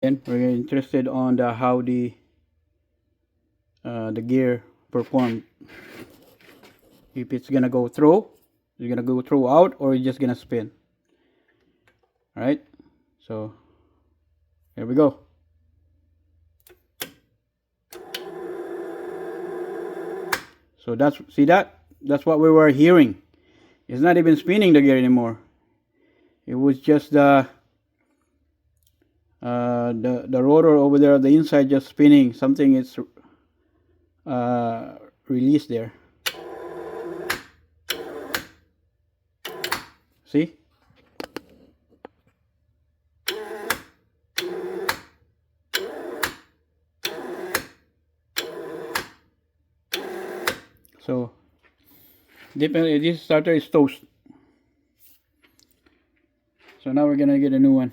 And we're interested on how the gear perform. If it's gonna go through, it's gonna go through out, or it's just gonna spin. All right. So here we go. So that's what we were hearing. It's not even spinning the gear anymore. It was just the rotor over there, the inside just spinning. Something is released there. See? So definitely this starter is toast. So now we're gonna get a new one.